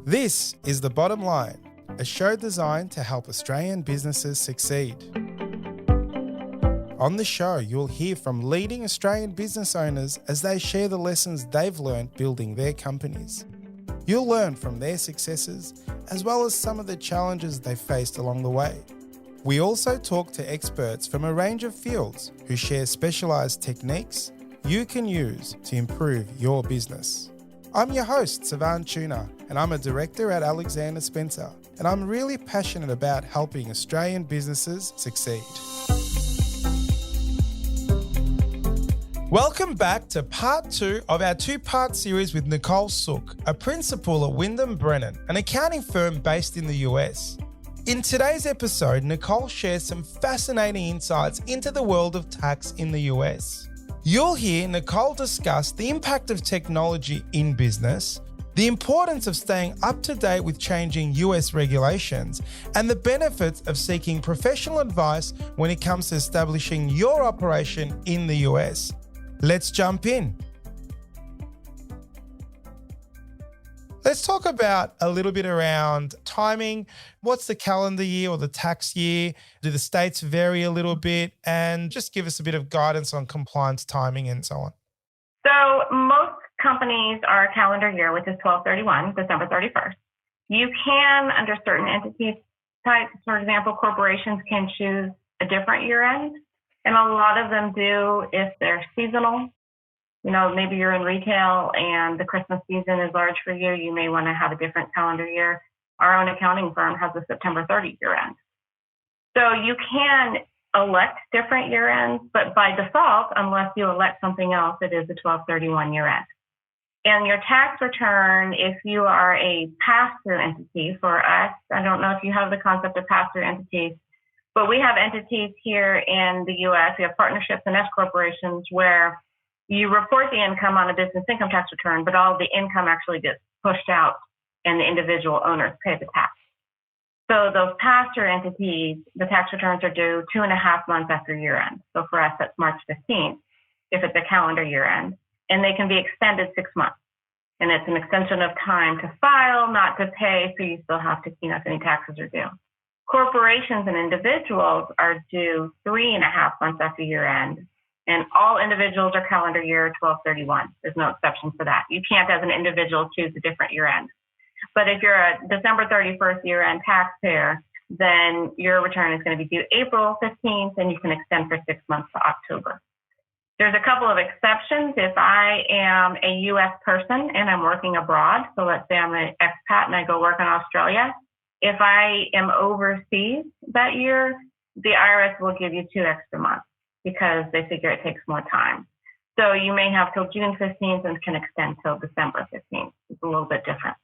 This is The Bottom Line, a show designed to help Australian businesses succeed. On the show, you'll hear from leading Australian business owners as they share the lessons they've learned building their companies. You'll learn from their successes as well as some of the challenges they've faced along the way. We also talk to experts from a range of fields who share specialised techniques you can use to improve your business. I'm your host, Savan Tuna, and I'm a director at Alexander Spencer, and I'm really passionate about helping Australian businesses succeed. Welcome back to part 2 of our 2-part series with Nicole Suk, a principal at Windham Brannon, an accounting firm based in the US. In today's episode, Nicole shares some fascinating insights into the world of tax in the US. You'll hear Nicole discuss the impact of technology in business, the importance of staying up to date with changing US regulations, and the benefits of seeking professional advice when it comes to establishing your operation in the US. Let's jump in. Let's talk about a little bit around timing. What's the calendar year or the tax year? Do the states vary a little bit? And just give us a bit of guidance on compliance timing and so on. So most companies are calendar year, which is 12/31, December 31st. You can, under certain entity types, for example, corporations can choose a different year end. And a lot of them do if they're seasonal. You know, maybe you're in retail and the Christmas season is large for you. You may want to have a different calendar year. Our own accounting firm has a September 30 year end. So you can elect different year ends, but by default, unless you elect something else, it is a 12/31 year end. And your tax return, if you are a pass-through entity, for us, I don't know if you have the concept of pass-through entities, but we have entities here in the US, we have partnerships and S corporations where you report the income on a business income tax return, but all the income actually gets pushed out and the individual owners pay the tax. So those pass-through entities, the tax returns are due 2.5 months after year end. So for us, that's March 15th, if it's a calendar year end, and they can be extended 6 months. And it's an extension of time to file, not to pay, so you still have to clean up any taxes are due. Corporations and individuals are due 3.5 months after year end. And all individuals are calendar year 12/31. There's no exception for that. You can't, as an individual, choose a different year end. But if you're a December 31st year end taxpayer, then your return is going to be due April 15th, and you can extend for 6 months to October. There's a couple of exceptions. If I am a U.S. person and I'm working abroad, so let's say I'm an expat and I go work in Australia, if I am overseas that year, the IRS will give you 2 extra months, because they figure it takes more time. So you may have till June 15th and can extend till December 15th. It's a little bit different.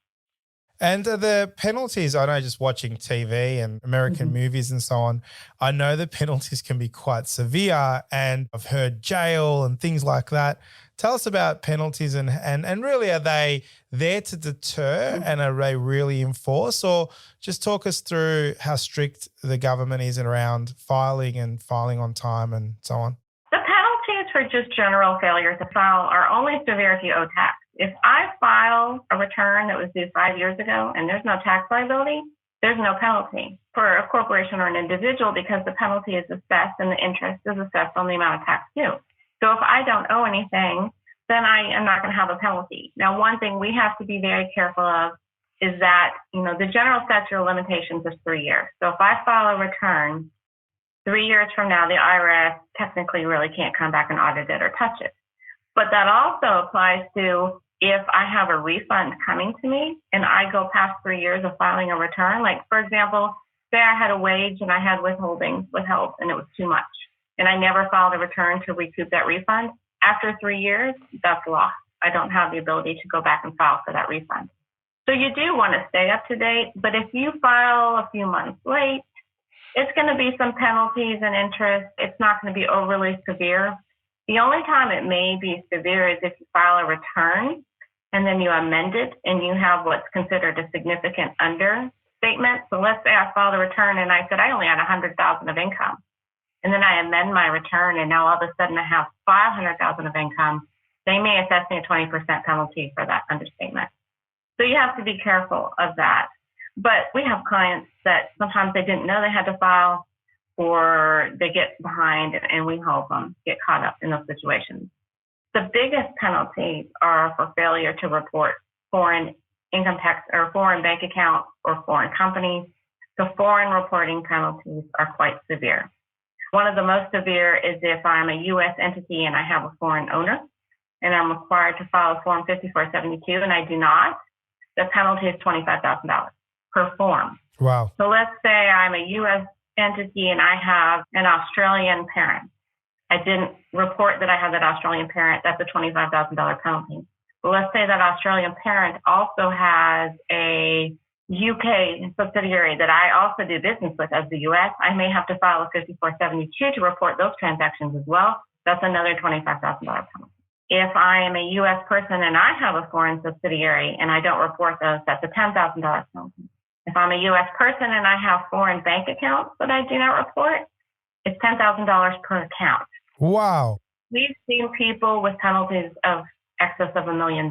And the penalties, I know just watching TV and American movies and so on, I know the penalties can be quite severe, and I've heard jail and things like that. Tell us about penalties and really, are they there to deter and are they really enforced, or just talk us through how strict the government is around filing on time and so on? The penalties for just general failure to file are only severe if you owe tax. If I file a return that was due 5 years ago and there's no tax liability, there's no penalty for a corporation or an individual, because the penalty is assessed and the interest is assessed on the amount of tax due. So if I don't owe anything, then I am not going to have a penalty. Now, one thing we have to be very careful of is that, the general statute of limitations is 3 years. So if I file a return 3 years from now, the IRS technically really can't come back and audit it or touch it. But that also applies to if I have a refund coming to me and I go past 3 years of filing a return. Like, for example, say I had a wage and I had withholdings withheld and it was too much, and I never filed a return to recoup that refund. After 3 years, that's lost. I don't have the ability to go back and file for that refund. So you do want to stay up to date, but if you file a few months late, it's going to be some penalties and interest. It's not going to be overly severe. The only time it may be severe is if you file a return and then you amend it and you have what's considered a significant understatement. So let's say I filed a return and I said I only had $100,000 of income. And then I amend my return and now all of a sudden I have $500,000 of income. They may assess me a 20% penalty for that understatement. So you have to be careful of that. But we have clients that sometimes they didn't know they had to file, or they get behind, and we help them get caught up in those situations. The biggest penalties are for failure to report foreign income tax or foreign bank accounts or foreign companies. The foreign reporting penalties are quite severe. One of the most severe is if I'm a U.S. entity and I have a foreign owner and I'm required to file Form 5472 and I do not, the penalty is $25,000 per form. Wow. So let's say I'm a U.S. entity and I have an Australian parent. I didn't report that I have that Australian parent. That's a $25,000 penalty. But let's say that Australian parent also has a UK subsidiary that I also do business with as the U.S. I may have to file a 5472 to report those transactions as well. That's another $25,000 penalty. If I am a U.S. person and I have a foreign subsidiary and I don't report those, that's a $10,000 penalty. If I'm a U.S. person and I have foreign bank accounts that I do not report, it's $10,000 per account. Wow. We've seen people with penalties of excess of $1 million.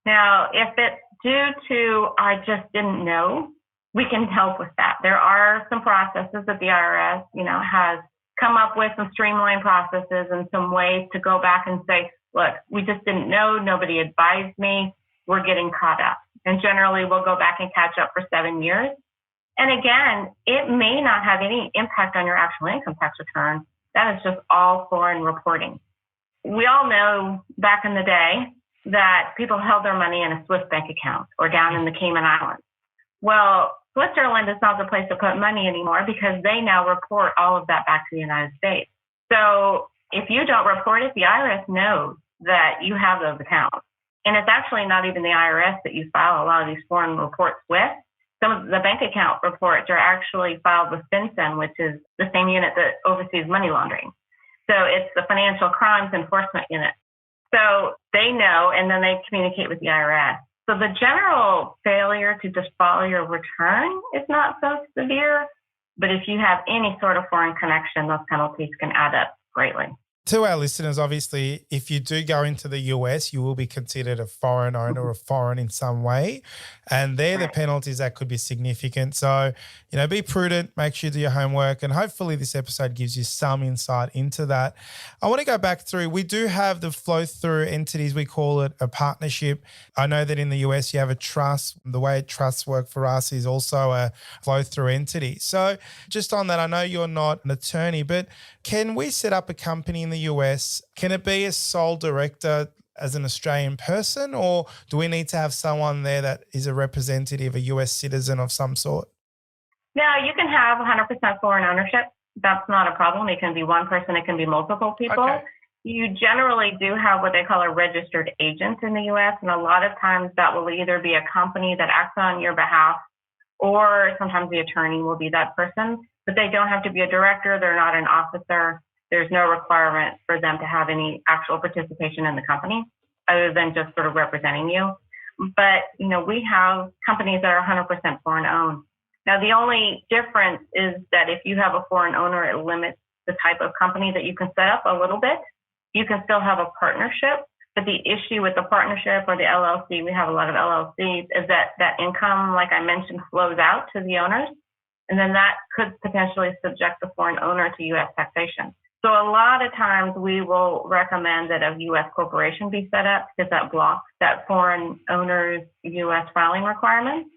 Now, if it's due to I just didn't know, we can help with that. There are some processes that the IRS, has come up with, some streamlined processes and some ways to go back and say, look, we just didn't know, nobody advised me, we're getting caught up. And generally, we'll go back and catch up for 7 years. And again, it may not have any impact on your actual income tax return. That is just all foreign reporting. We all know back in the day that people held their money in a Swiss bank account or down in the Cayman Islands. Well, Switzerland is not the place to put money anymore because they now report all of that back to the United States. So if you don't report it, the IRS knows that you have those accounts. And it's actually not even the IRS that you file a lot of these foreign reports with. Some of the bank account reports are actually filed with FinCEN, which is the same unit that oversees money laundering. So it's the Financial Crimes Enforcement Unit. So they know, and then they communicate with the IRS. So the general failure to just file your return is not so severe, but if you have any sort of foreign connection, those penalties can add up greatly. To our listeners, obviously, if you do go into the US, you will be considered a foreign owner or foreign in some way. And they're the penalties that could be significant. So, be prudent, make sure you do your homework. And hopefully this episode gives you some insight into that. I want to go back through. We do have the flow through entities. We call it a partnership. I know that in the US, you have a trust. The way trusts work for us is also a flow through entity. So just on that, I know you're not an attorney, but can we set up a company in the US? Can it be a sole director as an Australian person, or do we need to have someone there that is a representative, a US citizen of some sort? No, you can have 100% foreign ownership. That's not a problem. It can be one person. It can be multiple people. Okay. You generally do have what they call a registered agent in the U.S., and a lot of times that will either be a company that acts on your behalf, or sometimes the attorney will be that person. But they don't have to be a director. They're not an officer. There's no requirement for them to have any actual participation in the company other than just sort of representing you. But, we have companies that are 100% foreign owned. Now, the only difference is that if you have a foreign owner, it limits the type of company that you can set up a little bit. You can still have a partnership, but the issue with the partnership or the LLC, we have a lot of LLCs, is that income, like I mentioned, flows out to the owners. And then that could potentially subject the foreign owner to U.S. taxation. So a lot of times we will recommend that a U.S. corporation be set up because that blocks that foreign owner's U.S. filing requirements,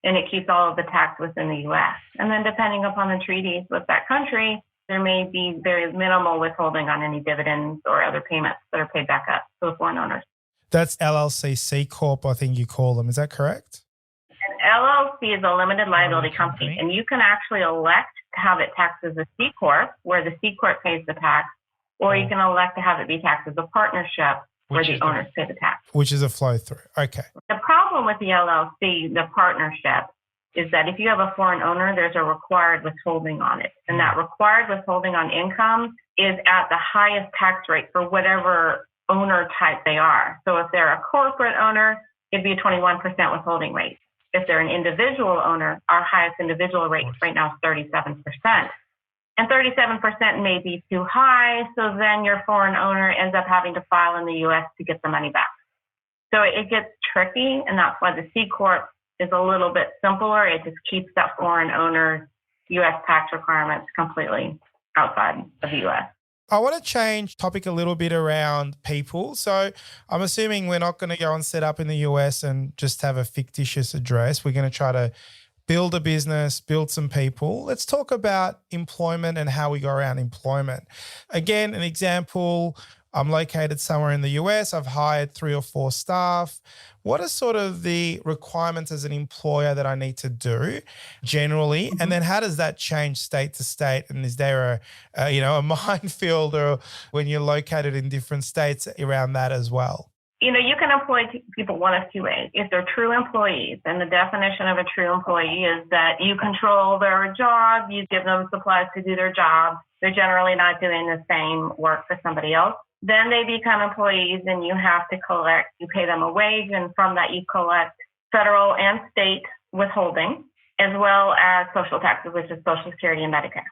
and it keeps all of the tax within the U.S. And then depending upon the treaties with that country, there may be very minimal withholding on any dividends or other payments that are paid back up to the foreign owners. That's LLC C Corp, I think you call them. Is that correct? LLC is a limited liability company, and you can actually elect to have it taxed as a C Corp, where the C Corp pays the tax, or you can elect to have it be taxed as a partnership, where the owners pay the tax. Which is a flow through. Okay. The problem with the LLC, the partnership, is that if you have a foreign owner, there's a required withholding on it. And that required withholding on income is at the highest tax rate for whatever owner type they are. So if they're a corporate owner, it'd be a 21% withholding rate. If they're an individual owner, our highest individual rate right now is 37%. And 37% may be too high, so then your foreign owner ends up having to file in the U.S. to get the money back. So it gets tricky, and that's why the C Corp is a little bit simpler. It just keeps that foreign owner's U.S. tax requirements completely outside of the U.S. I want to change topic a little bit around people. So I'm assuming we're not going to go and set up in the US and just have a fictitious address. We're going to try to build a business, build some people. Let's talk about employment and how we go around employment. Again, an example, I'm located somewhere in the US. I've hired 3 or 4 staff. What are sort of the requirements as an employer that I need to do generally? And then how does that change state to state? And is there a minefield or when you're located in different states around that as well? You can employ people one of 2 ways. If they're true employees, and the definition of a true employee is that you control their job, you give them supplies to do their job. They're generally not doing the same work for somebody else. Then they become employees and you have to you pay them a wage, and from that you collect federal and state withholding, as well as social taxes, which is Social Security and Medicare.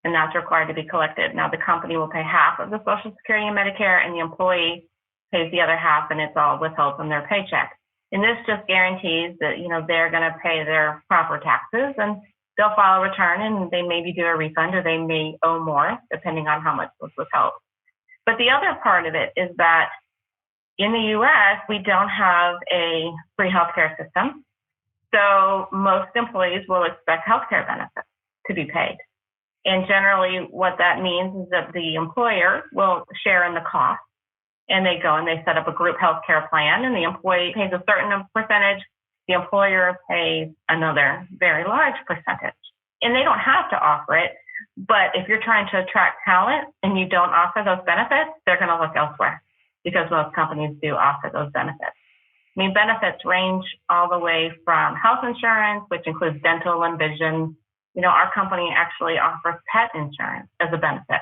And that's required to be collected. Now the company will pay half of the Social Security and Medicare, and the employee pays the other half, and it's all withheld from their paycheck. And this just guarantees that, they're going to pay their proper taxes, and they'll file a return, and they maybe do a refund, or they may owe more, depending on how much was withheld. But the other part of it is that in the U.S., we don't have a free healthcare system. So most employees will expect healthcare benefits to be paid. And generally what that means is that the employer will share in the cost, and they go and they set up a group healthcare plan, and the employee pays a certain percentage. The employer pays another very large percentage. And they don't have to offer it. But if you're trying to attract talent and you don't offer those benefits, they're going to look elsewhere, because most companies do offer those benefits. Benefits range all the way from health insurance, which includes dental and vision. Our company actually offers pet insurance as a benefit.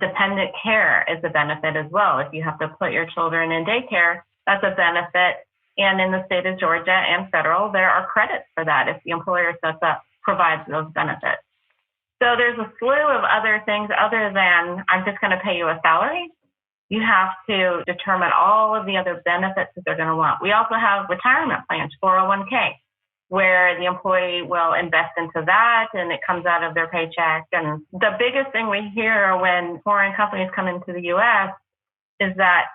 Dependent care is a benefit as well. If you have to put your children in daycare, that's a benefit. And in the state of Georgia and federal, there are credits for that if the employer provides those benefits. So there's a slew of other things other than I'm just going to pay you a salary. You have to determine all of the other benefits that they're going to want. We also have retirement plans, 401k, where the employee will invest into that and it comes out of their paycheck. And the biggest thing we hear when foreign companies come into the U.S. is that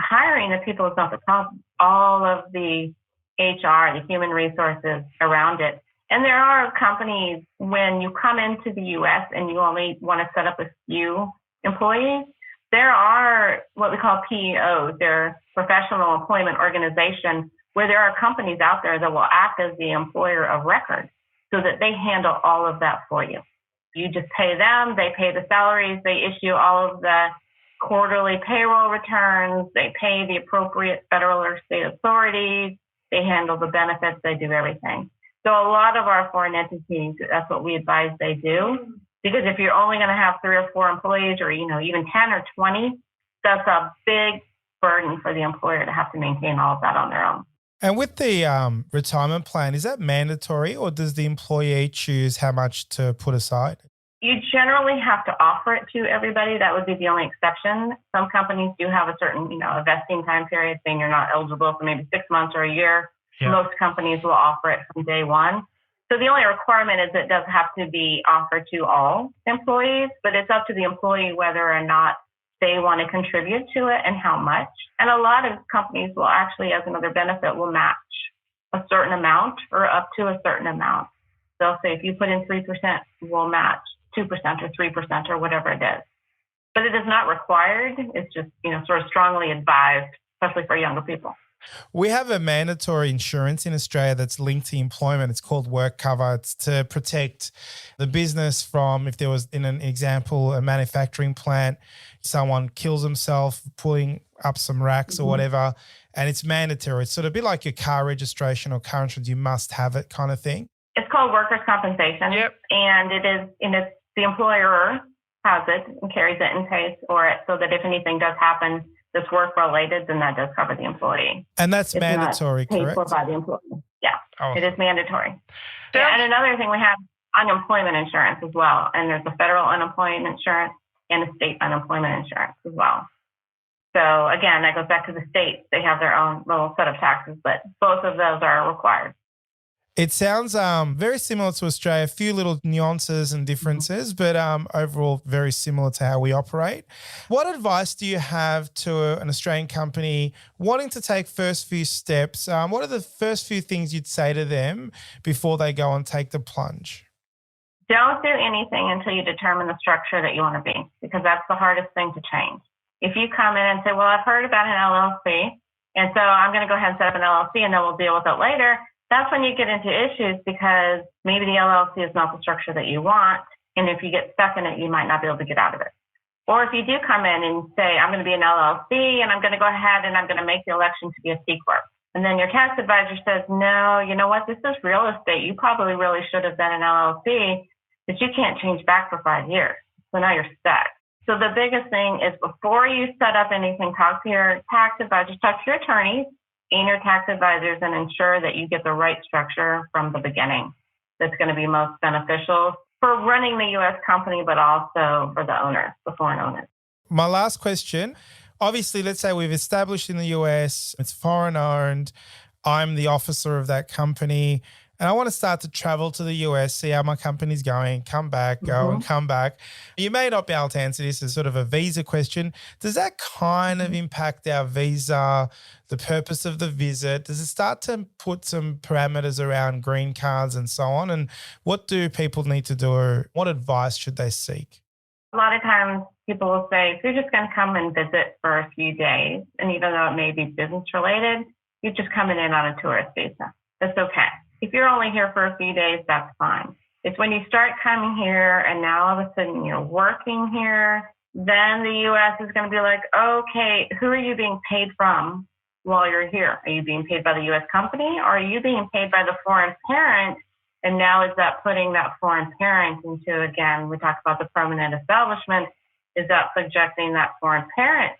hiring the people is not the problem. All of the HR, the human resources around it. And there are companies, when you come into the U.S. and you only want to set up a few employees, there are what we call PEOs, they're professional employment organizations, where there are companies out there that will act as the employer of record so that they handle all of that for you. You just pay them, they pay the salaries, they issue all of the quarterly payroll returns, they pay the appropriate federal or state authorities, they handle the benefits, they do everything. So a lot of our foreign entities, that's what we advise they do. Because if you're only going to have 3 or 4 employees or, even 10 or 20, that's a big burden for the employer to have to maintain all of that on their own. And with the retirement plan, is that mandatory or does the employee choose how much to put aside? You generally have to offer it to everybody. That would be the only exception. Some companies do have a certain, a vesting time period, saying you're not eligible for maybe 6 months or a year. Yeah. Most companies will offer it from day one. So the only requirement is it does have to be offered to all employees, but it's up to the employee whether or not they want to contribute to it and how much. And a lot of companies will actually, as another benefit, will match a certain amount or up to a certain amount. They'll say if you put in 3%, we'll match 2% or 3% or whatever it is. But it is not required. It's just, sort of strongly advised, especially for younger people. We have a mandatory insurance in Australia that's linked to employment. It's called work cover. It's to protect the business from, if there was, in an example, a manufacturing plant, someone kills himself pulling up some racks or whatever, and it's mandatory. It's sort of a bit like your car registration or car insurance. You must have it kind of thing. It's called workers' compensation. Yep. And it's the employer has it and carries it and pays for it so that if anything does happen that's work-related, then that does cover the employee. And that's mandatory, correct? Paid for by the employee. Yeah, oh. It is mandatory. Yeah, and another thing, we have unemployment insurance as well. And there's a federal unemployment insurance and a state unemployment insurance as well. So again, that goes back to the states. They have their own little set of taxes, but both of those are required. It sounds very similar to Australia, a few little nuances and differences, but overall very similar to how we operate. What advice do you have to an Australian company wanting to take first few steps? What are the first few things you'd say to them before they go and take the plunge? Don't do anything until you determine the structure that you want to be, because that's the hardest thing to change. If you come in and say, well, I've heard about an LLC, and so I'm going to go ahead and set up an LLC and then we'll deal with it later, that's when you get into issues because maybe the LLC is not the structure that you want. And if you get stuck in it, you might not be able to get out of it. Or if you do come in and say, I'm going to be an LLC and I'm going to go ahead and I'm going to make the election to be a C Corp. And then your tax advisor says, no, you know what? This is real estate. You probably really should have been an LLC, but you can't change back for 5 years. So now you're stuck. So the biggest thing is before you set up anything, talk to your tax advisors, talk to your attorneys and your tax advisors and ensure that you get the right structure from the beginning that's going to be most beneficial for running the U.S. company, but also for the owners, the foreign owners. My last question, obviously, let's say we've established in the US, it's foreign owned, I'm the officer of that company, and I want to start to travel to the US, see how my company's going, come back, go and come back. You may not be able to answer this as sort of a visa question. Does that kind of impact our visa, the purpose of the visit? Does it start to put some parameters around green cards and so on? And what do people need to do? What advice should they seek? A lot of times people will say, if you're just going to come and visit for a few days, and even though it may be business related, you're just coming in on a tourist visa. That's okay. If you're only here for a few days, that's fine. It's when you start coming here and now all of a sudden you're working here, then the U.S. is going to be like, okay, who are you being paid from while you're here? Are you being paid by the U.S. company or are you being paid by the foreign parent? And now is that putting that foreign parent into, again, we talk about the permanent establishment, is that subjecting that foreign parent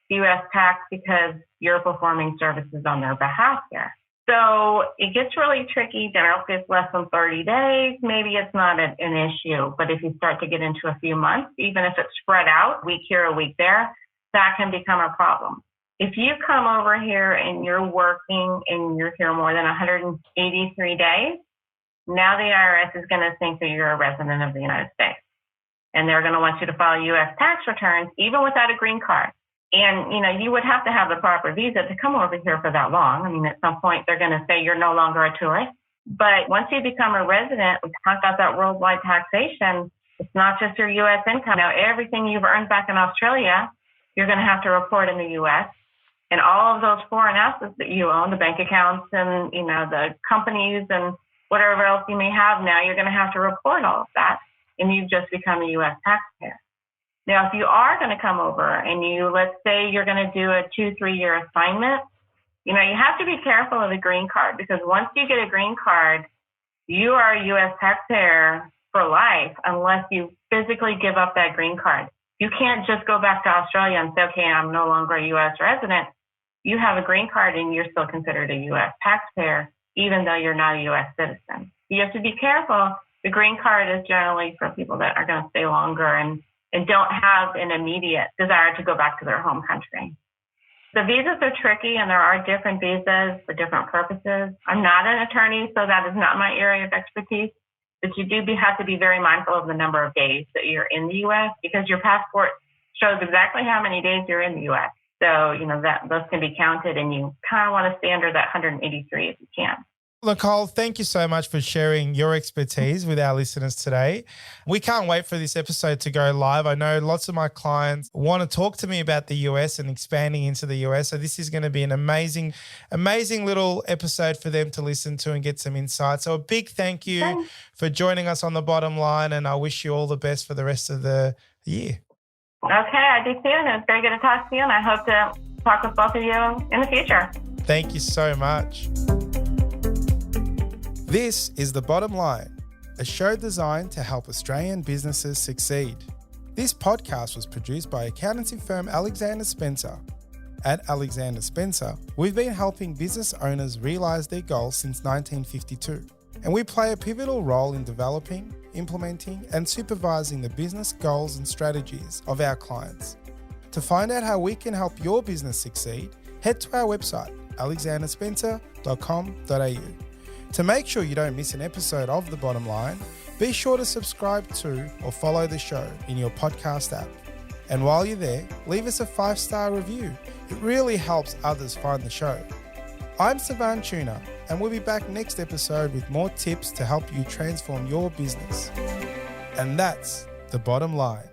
to U.S. tax because you're performing services on their behalf here? So it gets really tricky. Generally, if it's less than 30 days, maybe it's not an issue. But if you start to get into a few months, even if it's spread out, a week here, a week there, that can become a problem. If you come over here and you're working and you're here more than 183 days, now the IRS is going to think that you're a resident of the United States. And they're going to want you to file U.S. tax returns, even without a green card. And, you would have to have the proper visa to come over here for that long. I mean, at some point, they're going to say you're no longer a tourist. But once you become a resident, we talk about that worldwide taxation. It's not just your U.S. income. Now, everything you've earned back in Australia, you're going to have to report in the U.S. And all of those foreign assets that you own, the bank accounts and, the companies and whatever else you may have now, you're going to have to report all of that. And you've just become a U.S. taxpayer. Now, if you are going to come over and let's say you're going to do a 2-3 year assignment, you have to be careful of the green card because once you get a green card, you are a U.S. taxpayer for life unless you physically give up that green card. You can't just go back to Australia and say, okay, I'm no longer a U.S. resident. You have a green card and you're still considered a U.S. taxpayer, even though you're not a U.S. citizen. You have to be careful. The green card is generally for people that are going to stay longer and don't have an immediate desire to go back to their home country. The visas are tricky and there are different visas for different purposes. I'm not an attorney, so that is not my area of expertise, but you have to be very mindful of the number of days that you're in the U.S. because your passport shows exactly how many days you're in the U.S. So, those can be counted and you kind of want to stay under that 183 if you can. Nicole, thank you so much for sharing your expertise with our listeners today. We can't wait for this episode to go live. I know lots of my clients want to talk to me about the US and expanding into the US. So this is going to be an amazing, amazing little episode for them to listen to and get some insight. So a big thank you for joining us on The Bottom Line, and I wish you all the best for the rest of the year. Okay, I do too. And it was very good to talk to you, and I hope to talk with both of you in the future. Thank you so much. This is The Bottom Line, a show designed to help Australian businesses succeed. This podcast was produced by accountancy firm Alexander Spencer. At Alexander Spencer, we've been helping business owners realise their goals since 1952, and we play a pivotal role in developing, implementing, and supervising the business goals and strategies of our clients. To find out how we can help your business succeed, head to our website, alexanderspencer.com.au. To make sure you don't miss an episode of The Bottom Line, be sure to subscribe to or follow the show in your podcast app. And while you're there, leave us a 5-star review. It really helps others find the show. I'm Savan Tuna, and we'll be back next episode with more tips to help you transform your business. And that's The Bottom Line.